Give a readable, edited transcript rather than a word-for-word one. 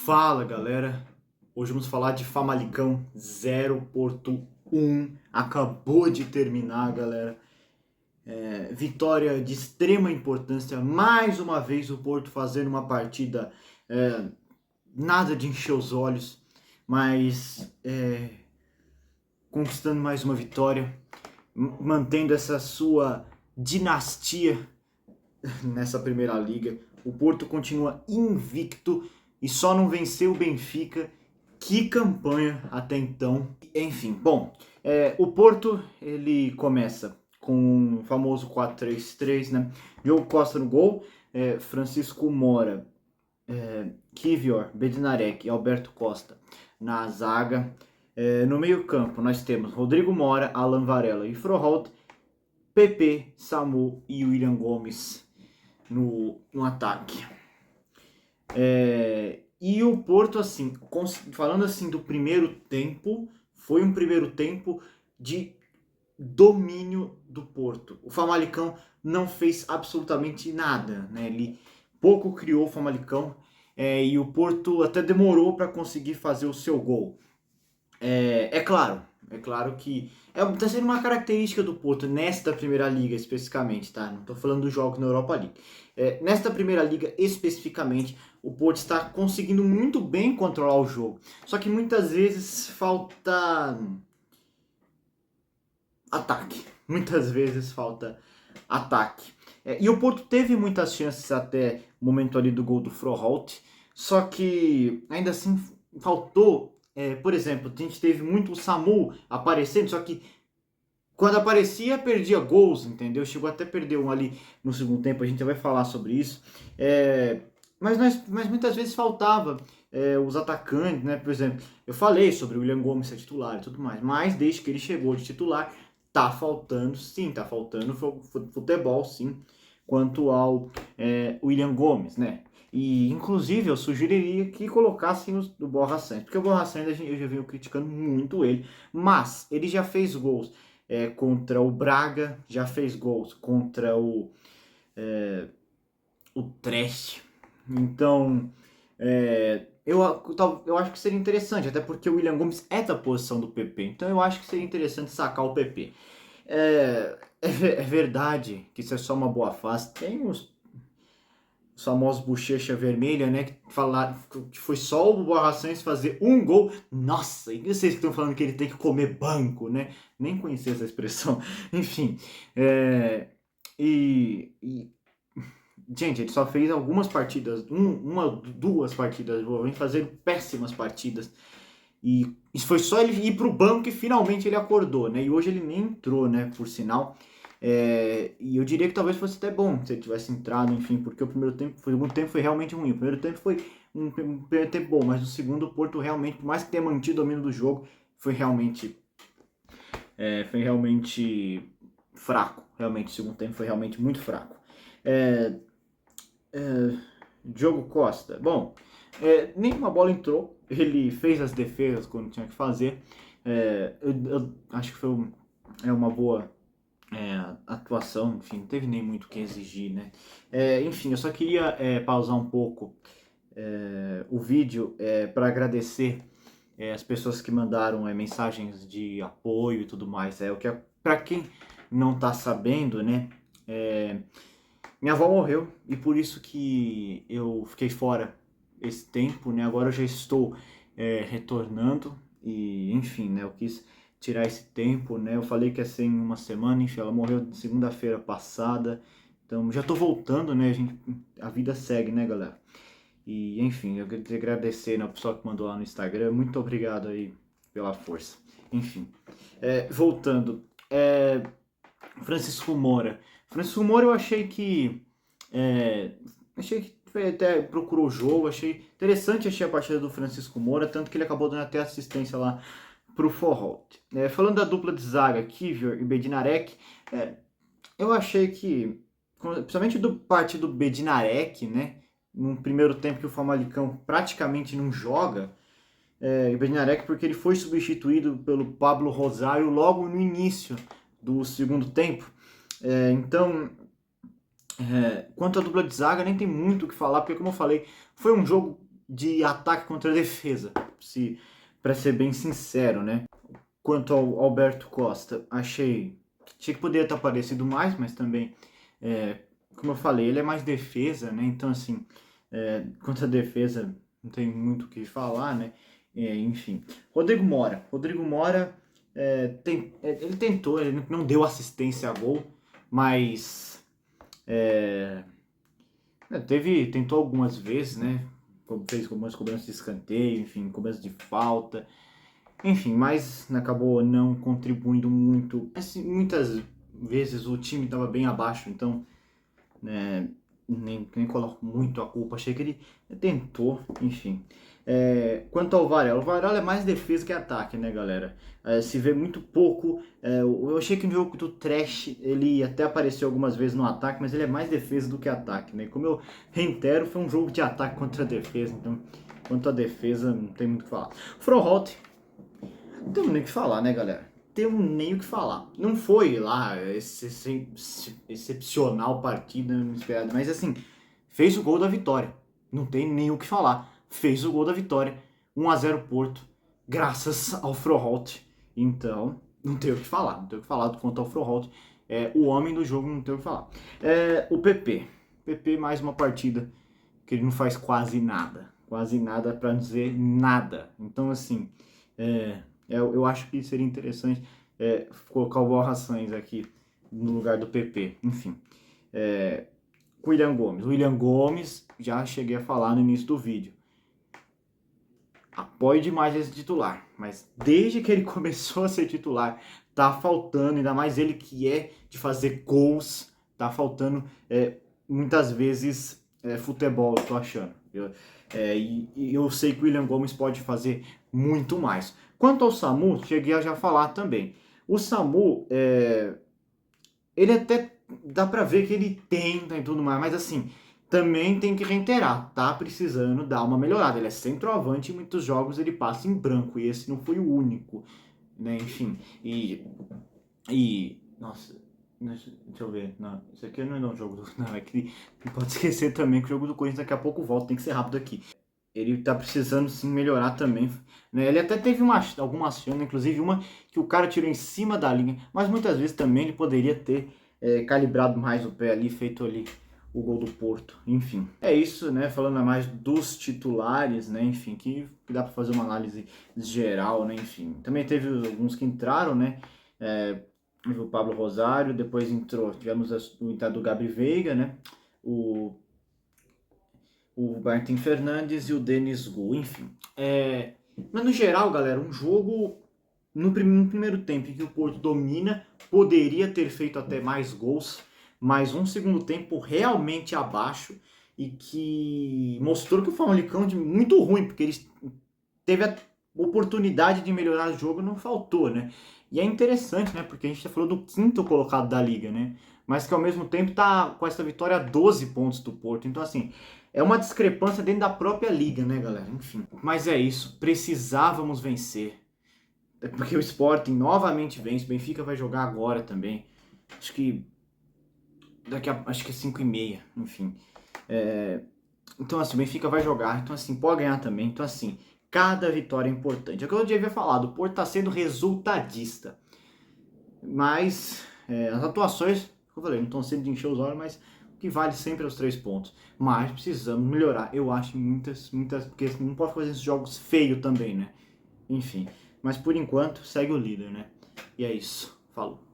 Fala galera, hoje vamos falar de Famalicão 0 Porto 1, acabou de terminar galera, vitória de extrema importância, mais uma vez o Porto fazendo uma partida nada de encher os olhos, mas conquistando mais uma vitória, mantendo essa sua dinastia nessa primeira liga. O Porto continua invicto e só não venceu o Benfica. Que campanha até então. Enfim, bom, o Porto ele começa com o famoso 4-3-3, né? Diogo Costa no gol, Francisco Mora, Kivior, Bednarek e Alberto Costa na zaga. No meio campo nós temos Rodrigo Mora, Alan Varela e Froholt, PP, Samu e William Gomes no ataque. E o Porto, assim, falando assim do primeiro tempo, foi um primeiro tempo de domínio do Porto. O Famalicão não fez absolutamente nada, né? Ele pouco criou o Famalicão e o Porto até demorou para conseguir fazer o seu gol. É claro que tá sendo uma característica do Porto nesta primeira liga especificamente, tá? Não tô falando dos jogos na Europa League. Nesta primeira liga especificamente, o Porto está conseguindo muito bem controlar o jogo. Só que muitas vezes falta ataque. Muitas vezes falta ataque. E o Porto teve muitas chances até o momento ali do gol do Froholt. Só que ainda assim faltou. Por exemplo, a gente teve muito o Samu aparecendo, só que quando aparecia, perdia gols, entendeu? Chegou até a perder um ali no segundo tempo, a gente vai falar sobre isso. Mas muitas vezes faltava os atacantes, né? Por exemplo, eu falei sobre o William Gomes ser titular e tudo mais, mas desde que ele chegou de titular, tá faltando futebol, sim, quanto ao William Gomes, né? E, inclusive, eu sugeriria que colocassem o Borja Santos, porque o Borja Santos eu já venho criticando muito ele, mas ele já fez gols contra o Braga, já fez gols contra o Trash. Então, eu acho que seria interessante, até porque o William Gomes é da posição do PP, então eu acho que seria interessante sacar o PP. É verdade que isso é só uma boa fase, tem os famosos bochecha vermelha, né, que falaram que foi só o Borja Santos fazer um gol. Nossa, e vocês que estão falando que ele tem que comer banco, né? Nem conhecia essa expressão. Enfim, gente, ele só fez algumas partidas, duas partidas, vem fazendo péssimas partidas. E isso foi só ele ir pro banco e finalmente ele acordou, né? E hoje ele nem entrou, né? Por sinal. E eu diria que talvez fosse até bom se ele tivesse entrado, enfim, porque o segundo tempo foi realmente ruim. O primeiro tempo foi um primeiro tempo bom, mas no segundo o Porto realmente, por mais que tenha mantido o domínio do jogo, foi realmente fraco. Realmente, o segundo tempo foi realmente muito fraco. Diogo Costa, bom, nenhuma bola entrou, ele fez as defesas quando tinha que fazer. Eu acho que foi uma boa atuação, enfim, não teve nem muito o que exigir, né? Enfim, eu só queria pausar um pouco o vídeo para agradecer as pessoas que mandaram mensagens de apoio e tudo mais. Para quem não tá sabendo, né? Minha avó morreu e por isso que eu fiquei fora esse tempo, né? Agora eu já estou retornando e, enfim, né? Eu quis tirar esse tempo, né? Eu falei que ia ser em uma semana, enfim, ela morreu segunda-feira passada, então já tô voltando, né? A vida segue, né, galera? E, enfim, eu queria agradecer, né, o pessoal que mandou lá no Instagram, muito obrigado aí pela força. Enfim, voltando, Francisco Moura. Francisco Moura eu achei que foi até procurou o jogo, achei interessante a partida do Francisco Moura, tanto que ele acabou dando até assistência lá pro Froholt. Falando da dupla de zaga, Kivior e Bednarek, eu achei que, principalmente parte do Bednarek, né, no primeiro tempo que o Famalicão praticamente não joga, o Bednarek porque ele foi substituído pelo Pablo Rosário logo no início do segundo tempo. Então, quanto à dupla de zaga, nem tem muito o que falar, porque como eu falei, foi um jogo de ataque contra defesa, para ser bem sincero, né? Quanto ao Alberto Costa, achei que poderia estar parecido mais, mas também, como eu falei, ele é mais defesa, né? Então, assim, contra a defesa não tem muito o que falar, né? Enfim. Rodrigo Mora, ele tentou, ele não deu assistência a gol, mas tentou algumas vezes, né? Fez algumas cobranças de escanteio, enfim, cobranças de falta. Enfim, mas acabou não contribuindo muito. Assim, muitas vezes o time estava bem abaixo, então né, nem coloco muito a culpa. Achei que ele tentou, enfim. Quanto ao Varela, o Varela é mais defesa que ataque, né, galera? Se vê muito pouco. Eu achei que no jogo do Trash ele até apareceu algumas vezes no ataque, mas ele é mais defesa do que ataque, né? Como eu reitero, foi um jogo de ataque contra a defesa, então quanto à defesa não tem muito o que falar. Froholt, não temos nem o que falar, né, galera? Temos nem o que falar. Não foi lá esse excepcional partida esperada, mas assim, fez o gol da vitória. Não tem nem o que falar. Fez o gol da vitória. 1-0 Porto, graças ao Froholt. Então, não tem o que falar. Não tem o que falar quanto ao Froholt. O homem do jogo, não tem o que falar. O PP. PP, mais uma partida que ele não faz quase nada. Quase nada para dizer nada. Então, assim, eu acho que seria interessante colocar o Borja Sainz aqui no lugar do PP. Enfim. Com o William Gomes. O William Gomes, já cheguei a falar no início do vídeo. Apoio demais esse titular, mas desde que ele começou a ser titular, tá faltando, ainda mais ele que é de fazer gols, tá faltando muitas vezes futebol, eu tô achando. E eu sei que o William Gomes pode fazer muito mais. Quanto ao Samu, cheguei a já falar também. O Samu, ele até dá pra ver que ele tenta e tudo mais, mas assim, também tem que reiterar, tá precisando dar uma melhorada. Ele é centroavante e em muitos jogos ele passa em branco, e esse não foi o único, né? Enfim, nossa, deixa eu ver, não, isso aqui não é um jogo do, não, é que não pode esquecer também que o jogo do Corinthians daqui a pouco volta, tem que ser rápido aqui. Ele tá precisando sim melhorar também, né? Ele até teve algumas chances, inclusive uma que o cara tirou em cima da linha, mas muitas vezes também ele poderia ter calibrado mais o pé ali, feito ali o gol do Porto. Enfim, é isso, né? Falando mais dos titulares, né? Enfim, que dá para fazer uma análise geral, né? Enfim, também teve alguns que entraram, né? O Pablo Rosário, depois tivemos o entrada do Gabi Veiga, né? O Martin Fernandes e o Denis Gu, enfim. Mas no geral, galera, um jogo no primeiro tempo em que o Porto domina, poderia ter feito até mais gols, mas um segundo tempo realmente abaixo e que mostrou que o Famalicão é muito ruim, porque eles teve a oportunidade de melhorar o jogo, não faltou, né? E é interessante, né? Porque a gente já falou do quinto colocado da liga, né? Mas que ao mesmo tempo tá com essa vitória a 12 pontos do Porto. Então, assim, é uma discrepância dentro da própria liga, né, galera? Enfim. Mas é isso. Precisávamos vencer. Porque o Sporting novamente vence. O Benfica vai jogar agora também. Acho que acho que é 5h30. Enfim. Então, assim, o Benfica vai jogar. Então, assim, pode ganhar também. Então, assim, cada vitória é importante. É o que eu já havia falado. O Porto tá sendo resultadista. Mas as atuações, como eu falei, não estão sendo de encher os olhos, mas o que vale sempre é os 3 pontos. Mas precisamos melhorar. Eu acho muitas, porque não pode fazer esses jogos feios também, né? Enfim. Mas por enquanto, segue o líder, né? E é isso. Falou.